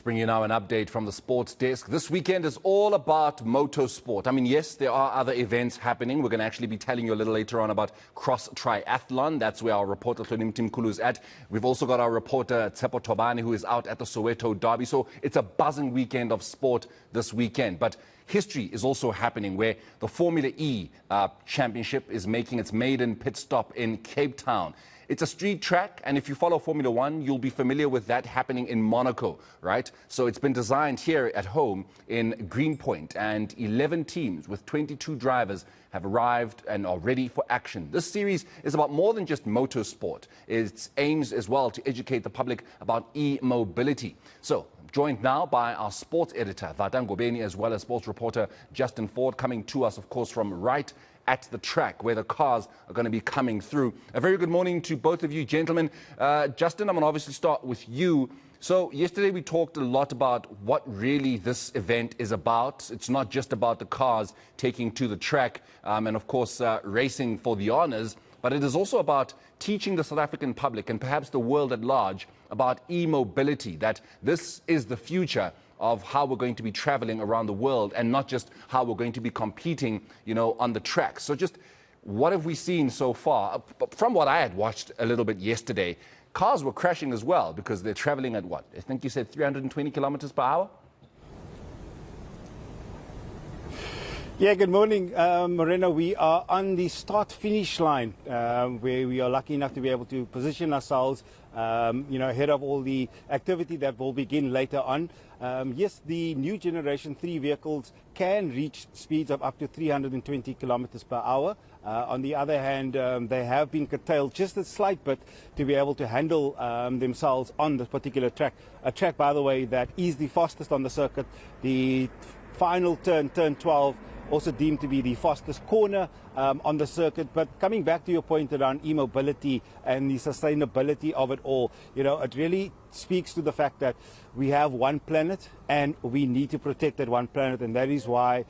Bring you now an update from the sports desk. This weekend is all about motorsport. I mean, yes, there are other events happening. We're going to actually be telling you a little later on about cross triathlon. That's where our reporter Tim Kulu is at. We've also got our reporter Tsepo Tobani, who is out at the Soweto Derby. So it's a buzzing weekend of sport this weekend. But history is also happening where the Formula E championship is making its maiden pit stop in Cape Town. It's a street track, and if you follow Formula One, you'll be familiar with that happening in Monaco, right? So it's been designed here at home in Greenpoint, and 11 teams with 22 drivers have arrived and are ready for action. This series is about more than just motorsport. It aims as well to educate the public about e-mobility. So, joined now by our sports editor, Vata Ngobeni, as well as sports reporter Justin Ford, coming to us, of course, from right at the track where the cars are going to be coming through. A very good morning to both of you, gentlemen. Justin, I'm going to obviously start with you. So yesterday we talked a lot about what really this event is about. It's not just about the cars taking to the track and, of course, racing for the honours, but it is also about teaching the South African public and perhaps the world at large about e-mobility, that this is the future of how we're going to be traveling around the world and not just how we're going to be competing, you know, on the track. So just what have we seen so far? From what I had watched a little bit yesterday, cars were crashing as well because they're traveling at what? I think you said 320 kilometers per hour? Yeah, good morning, Moreno. We are on the start-finish line where we are lucky enough to be able to position ourselves, ahead of all the activity that will begin later on. Yes, the new generation 3 vehicles can reach speeds of up to 320 kilometers per hour. On the other hand, they have been curtailed just a slight bit to be able to handle themselves on this particular track. A track, by the way, that is the fastest on the circuit. The final turn 12, also deemed to be the fastest corner on the circuit. But coming back to your point around e-mobility and the sustainability of it all, it really speaks to the fact that we have one planet and we need to protect that one planet. And that is why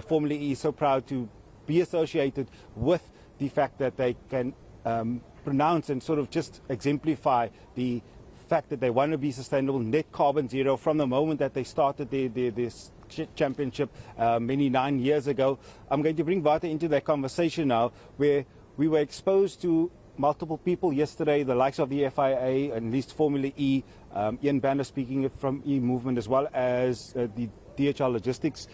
Formula E is so proud to be associated with the fact that they can pronounce and sort of just exemplify the fact that they want to be sustainable, net carbon zero from the moment that they started this championship many 9 years ago. I'm going to bring Vata into that conversation now, where we were exposed to multiple people yesterday, the likes of the FIA and at least Formula E, Ian Banner speaking from E-Movement, as well as the DHL Logistics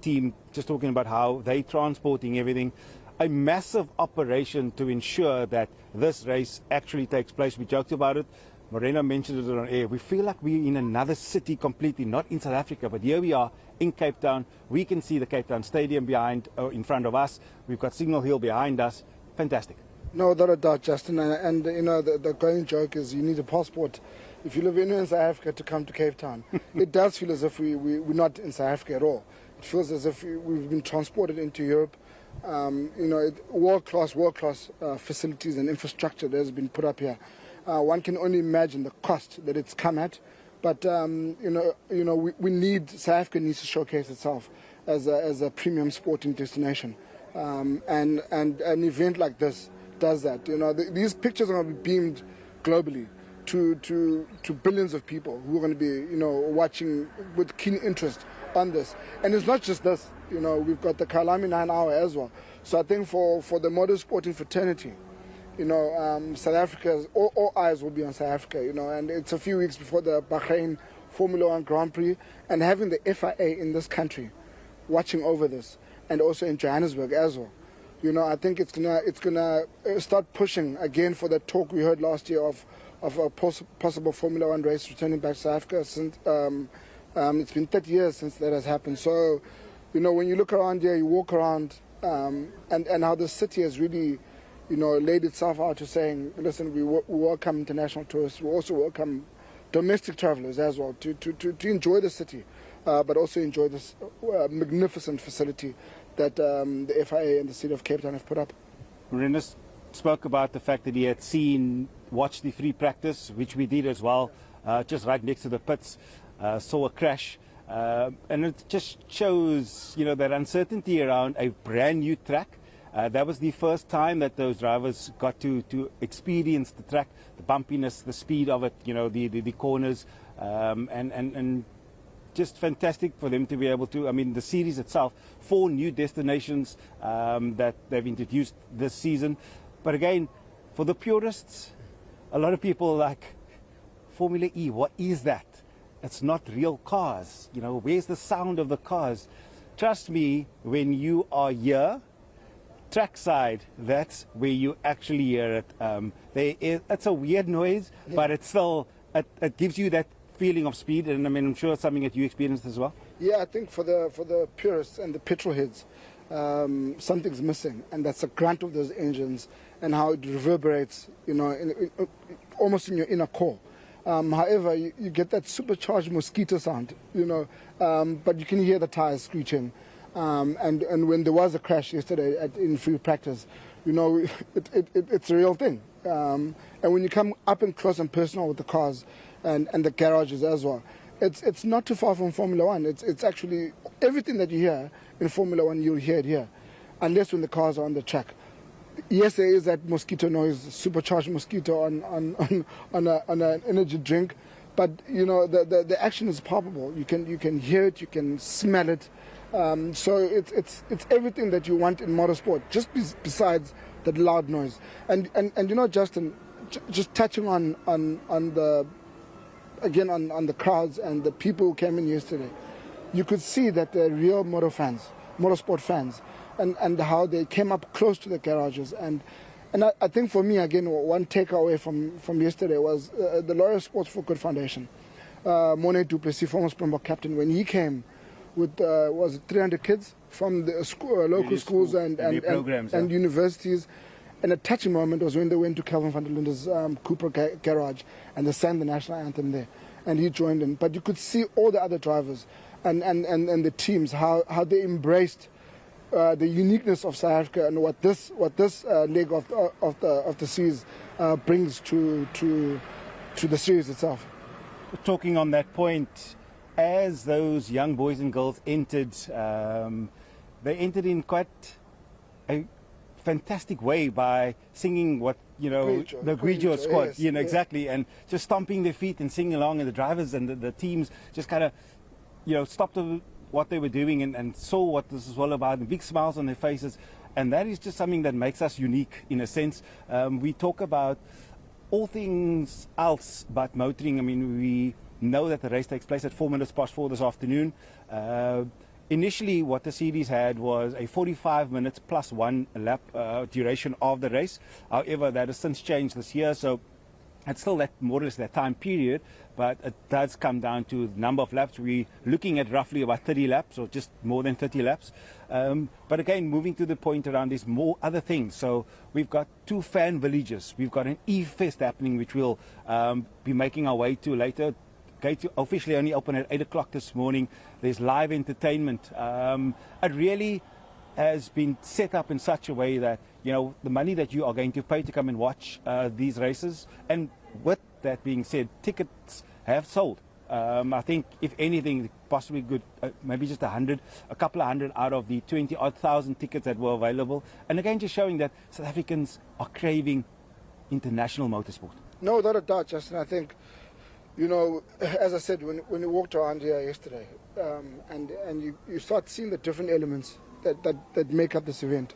team, just talking about how they transporting everything. A massive operation to ensure that this race actually takes place. We joked about it. Morena mentioned it on air. We feel like we're in another city completely, not in South Africa, but here we are in Cape Town. We can see the Cape Town Stadium in front of us. We've got Signal Hill behind us. Fantastic. No, without a doubt, Justin. And the going joke is you need a passport if you live anywhere in South Africa to come to Cape Town. It does feel as if we're not in South Africa at all. It feels as if we've been transported into Europe. World-class facilities and infrastructure that has been put up here. One can only imagine the cost that it's come at, but we need, South Africa needs to showcase itself as a premium sporting destination, and an event like this does that. These pictures are going to be beamed globally to billions of people who are going to be watching with keen interest on this. And it's not just this. We've got the Kalami 9 hour as well. So I think for the motorsporting fraternity, South Africa's all eyes will be on South Africa, and it's a few weeks before the Bahrain Formula One Grand Prix, and having the FIA in this country watching over this, and also in Johannesburg as well. I think it's gonna start pushing again for the talk we heard last year of a possible Formula One race returning back to South Africa. Since it's been 30 years since that has happened. So, when you look around here, you walk around, and how the city has really laid itself out to saying, listen, we welcome international tourists, we also welcome domestic travelers as well to enjoy the city, but also enjoy this magnificent facility that the FIA and the city of Cape Town have put up. Renus spoke about the fact that he had watched the free practice, which we did as well, just right next to the pits, saw a crash. And it just shows, that uncertainty around a brand new track. That was the first time that those drivers got to experience the track, the bumpiness, the speed of it, the corners. and just fantastic for them to be able to, I mean, the series itself, 4 new destinations that they've introduced this season. But again, for the purists, a lot of people are like, Formula E, what is that? It's not real cars. You know, where's the sound of the cars? Trust me, when you are here, trackside, that's where you actually hear it. It's a weird noise, but it's still, it gives you that feeling of speed, and I mean, I'm sure it's something that you experienced as well. Yeah, I think for the purists and the petrol heads, something's missing, and that's the grunt of those engines and how it reverberates, you know, almost in your inner core. However, you get that supercharged mosquito sound, you know, but you can hear the tires screeching. And when there was a crash yesterday in free practice, you know, it's a real thing. And when you come up and close and personal with the cars and the garages as well, it's not too far from Formula One. It's actually everything that you hear in Formula One, you'll hear it here, unless when the cars are on the track. Yes, there is that mosquito noise, supercharged mosquito on an energy drink, but you know the action is palpable. You can hear it, you can smell it. So it's everything that you want in motorsport, just besides that loud noise. And you know, Justin, just touching on the crowds and the people who came in yesterday, you could see that they're real motorsport fans, and how they came up close to the garages. And I think for me, again, one takeaway from yesterday was the Loyal Sports for Good Foundation. Monet du Plessis, former Springbok captain, when he came with was it 300 kids from the local schools and universities. And a touching moment was when they went to Calvin van der Linde's Cooper garage and they sang the national anthem there, and he joined in. But you could see all the other drivers and the teams how they embraced the uniqueness of South Africa and what this leg of the series brings to the series itself. Talking on that point, as those young boys and girls entered, they entered in quite a fantastic way by singing what, you know, the Grigio squad, yes, you know, exactly, and just stomping their feet and singing along, and the drivers and the teams just kind of, you know, stopped what they were doing and saw what this is all about, and big smiles on their faces. And that is just something that makes us unique in a sense. We talk about all things else but motoring. I mean, we know that the race takes place at 4 minutes past 4 this afternoon. Initially, what the series had was a 45 minutes plus 1 lap duration of the race. However, that has since changed this year, so it's still that more or less that time period, but it does come down to the number of laps. We're looking at roughly about 30 laps, or just more than 30 laps. But again, moving to the point around these more other things. So we've got 2 fan villages. We've got an E-Fest happening, which we'll be making our way to later. Gates officially only open at 8 o'clock this morning. There's live entertainment. It really has been set up in such a way that, you know, the money that you are going to pay to come and watch these races, and with that being said, tickets have sold. I think, if anything, possibly good, maybe just a couple of hundred out of the 20-odd thousand tickets that were available. And again, just showing that South Africans are craving international motorsport. No, without a doubt, Justin. I think, you know, as I said, when you walked around here yesterday, and you start seeing the different elements that make up this event,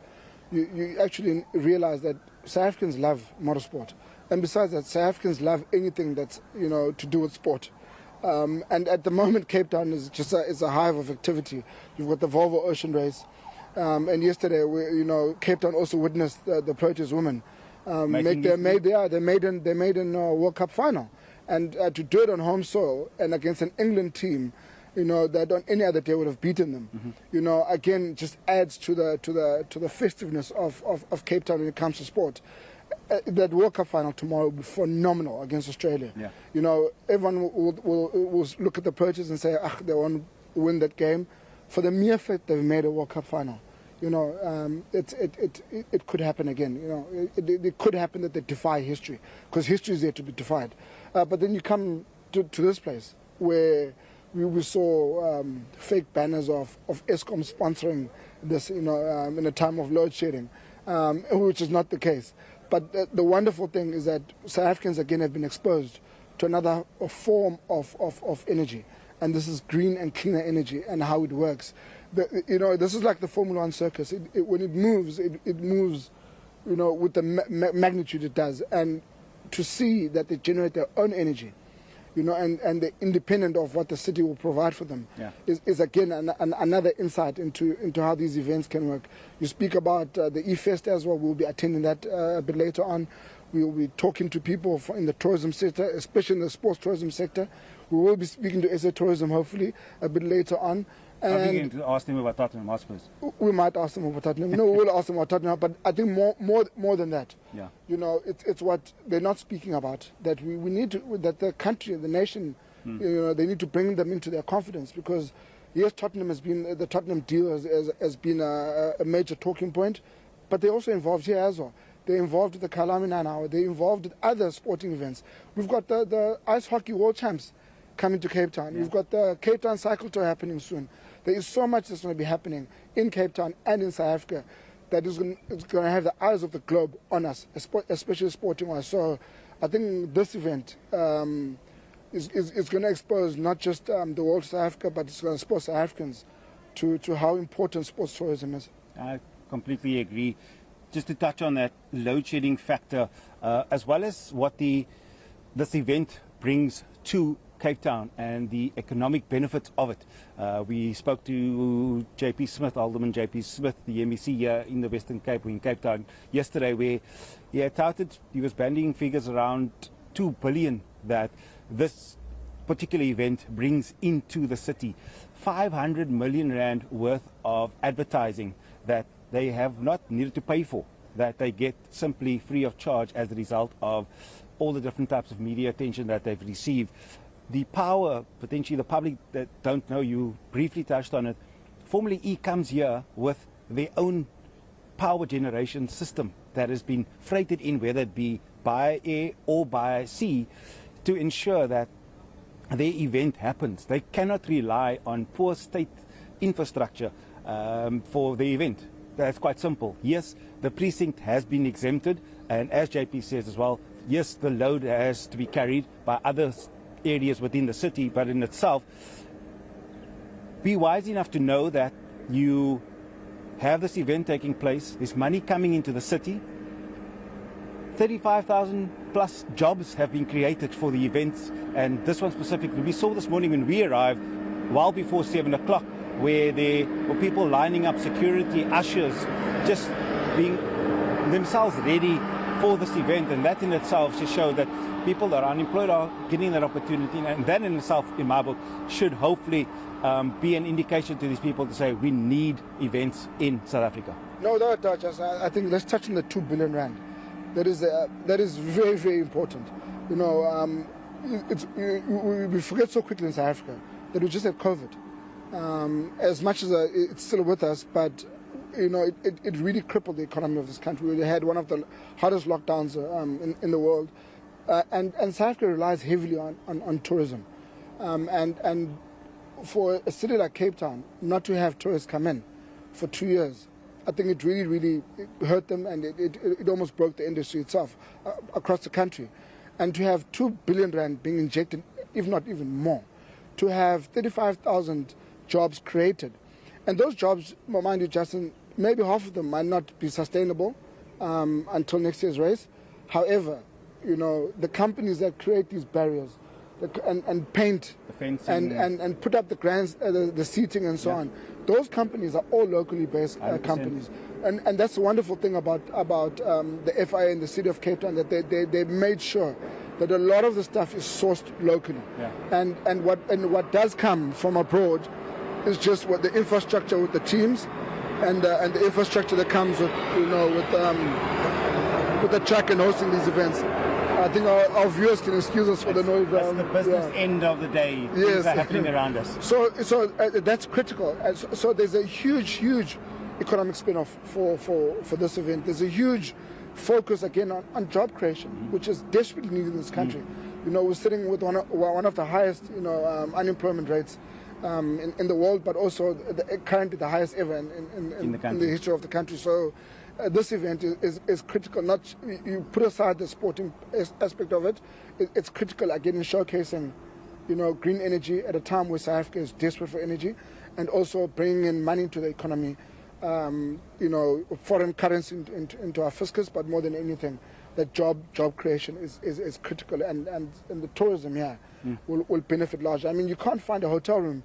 you actually realize that South Africans love motorsport. And besides that, South Africans love anything that's, you know, to do with sport. And at the moment, Cape Town is just a hive of activity. You've got the Volvo Ocean Race. And yesterday, Cape Town also witnessed the Proteas women make their maiden World Cup final. And to do it on home soil and against an England team, you know, that on any other day would have beaten them. Mm-hmm. You know, again, just adds to the festiveness of Cape Town when it comes to sport. That World Cup final tomorrow will be phenomenal against Australia. Yeah. You know, everyone will look at the Proteas and say, they want to win that game. For the mere fact they've made a World Cup final, you know, it could happen again. You know, it could happen that they defy history, because history is there to be defied. But then you come to this place where we saw fake banners of Eskom sponsoring this, you know, in a time of load shedding, which is not the case. But the wonderful thing is that South Africans again have been exposed to another form of energy. And this is green and cleaner energy and how it works. This is like the Formula One circus. When it moves, it moves, with the magnitude it does. And to see that they generate their own energy, and they're independent of what the city will provide for them, is again another insight into how these events can work. You speak about the E-Fest as well. We'll be attending that a bit later on. We will be talking to people in the tourism sector, especially in the sports tourism sector. We will be speaking to SA Tourism, hopefully, a bit later on. Are we going to ask them about Tottenham Hotspur? We might ask them about Tottenham. No, we will ask them about Tottenham, but I think more than that. Yeah. It's what they're not speaking about. That we need to, that the country, the nation, they need to bring them into their confidence, because yes, the Tottenham deal has been a major talking point, but they're also involved here as well. They're involved with the Kalami 9 Hour. They're involved with other sporting events. We've got the Ice Hockey World Champs coming to Cape Town. Yeah. We've got the Cape Town Cycle Tour happening soon. There is so much that's going to be happening in Cape Town and in South Africa that is going to have the eyes of the globe on us, especially sporting-wise. So I think this event is going to expose not just the world of South Africa, but it's going to expose South Africans to how important sports tourism is. I completely agree. Just to touch on that load shedding factor, as well as what this event brings to Cape Town and the economic benefits of it. We spoke to JP Smith, Alderman JP Smith, the MEC here in the Western Cape, in Cape Town yesterday, where he had touted, he was bandying figures around 2 billion that this particular event brings into the city. 500 million rand worth of advertising that they have not needed to pay for, that they get simply free of charge as a result of all the different types of media attention that they've received. The power, potentially the public that don't know, you briefly touched on it. Formula E comes here with their own power generation system that has been freighted in, whether it be by air or by sea, to ensure that their event happens. They cannot rely on poor state infrastructure for the event. That's quite simple. Yes, the precinct has been exempted, and as JP says as well, yes, the load has to be carried by other areas within the city, but in itself, be wise enough to know that you have this event taking place, there's money coming into the city. 35,000 plus jobs have been created for the events, and this one specifically, we saw this morning when we arrived, well before 7 o'clock, where there were people lining up, security, ushers, just being themselves ready for this event, and that in itself should show that people that are unemployed are getting that opportunity, and that in itself, in my book, should hopefully be an indication to these people to say we need events in South Africa. No, I think let's touch on the 2 billion rand. That is very, very important. We forget so quickly in South Africa that we just had COVID. As much as it's still with us, but it really crippled the economy of this country. We had one of the hardest lockdowns in the world, and South Africa relies heavily on tourism. And for a city like Cape Town not to have tourists come in for 2 years, I think it really hurt them, and it almost broke the industry itself across the country. And to have 2 billion rand being injected, if not even more, to have 35,000 jobs created. And those jobs, mind you, Justin, maybe half of them might not be sustainable until next year's race. However, the companies that create these barriers and paint the fencing and put up the seating and so on, those companies are all locally based companies. And that's the wonderful thing about the FIA and the city of Cape Town, that they made sure that a lot of the stuff is sourced locally. Yeah. And what does come from abroad is just what the infrastructure with the teams and the infrastructure that comes with the track and hosting these events. I think our viewers can excuse us for the noise. That's the business end of the day. Yes. Things are happening around us. So that's critical. So there's a huge economic spin-off for this event. There's a huge focus again on job creation, which is desperately needed in this country. We're sitting with one of the highest unemployment rates in the world, but also currently the highest ever in the history of the country. So this event is critical. Not you put aside the sporting aspect of it. It's critical again in showcasing, green energy at a time where South Africa is desperate for energy, and also bringing in money to the economy. Foreign currency into our fiscus, but more than anything, that job creation is critical, and the tourism here will benefit largely. I mean, you can't find a hotel room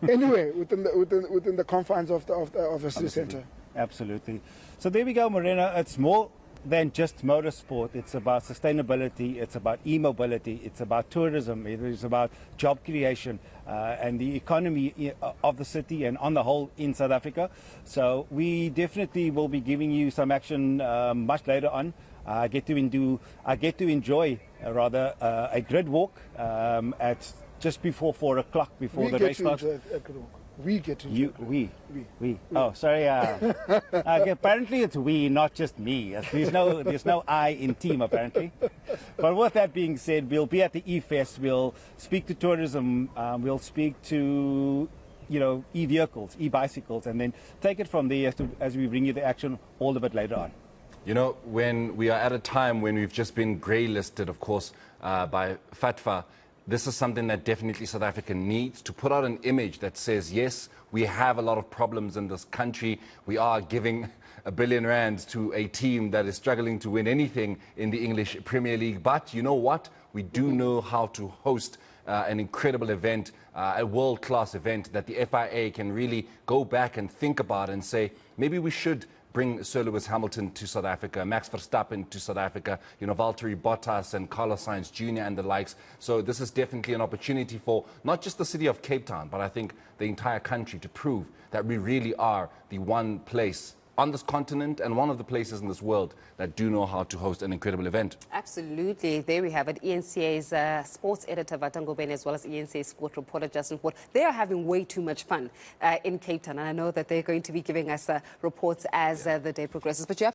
anywhere within the confines of the city centre. Absolutely. So there we go, Morena. It's more than just motorsport. It's about sustainability. It's about e-mobility. It's about tourism. It is about job creation and the economy of the city and on the whole in South Africa. So we definitely will be giving you some action much later on. I get to enjoy a grid walk at just before 4 o'clock before the race starts. We get to enjoy we. Oh, sorry. Apparently it's we, not just me. There's no I in team apparently. But with that being said, we'll be at the E-Fest. We'll speak to tourism. We'll speak to e-vehicles, e-bicycles, and then take it from there as we bring you the action all a bit later on. When we are at a time when we've just been grey listed, of course, by FATFA, this is something that definitely South Africa needs to put out an image that says, yes, we have a lot of problems in this country. We are giving R1 billion to a team that is struggling to win anything in the English Premier League. But you know what? We do know how to host an incredible event, a world-class event that the FIA can really go back and think about and say, maybe we should bring Sir Lewis Hamilton to South Africa, Max Verstappen to South Africa, Valtteri Bottas and Carlos Sainz Jr. and the likes. So this is definitely an opportunity for not just the city of Cape Town, but I think the entire country to prove that we really are the one place on this continent and one of the places in this world that do know how to host an incredible event. Absolutely. There we have it. eNCA's Sports Editor Vata Ngobeni, as well as eNCA's Sport Reporter Justin Ford. They are having way too much fun in Cape Town, and I know that they're going to be giving us reports as the day progresses. But you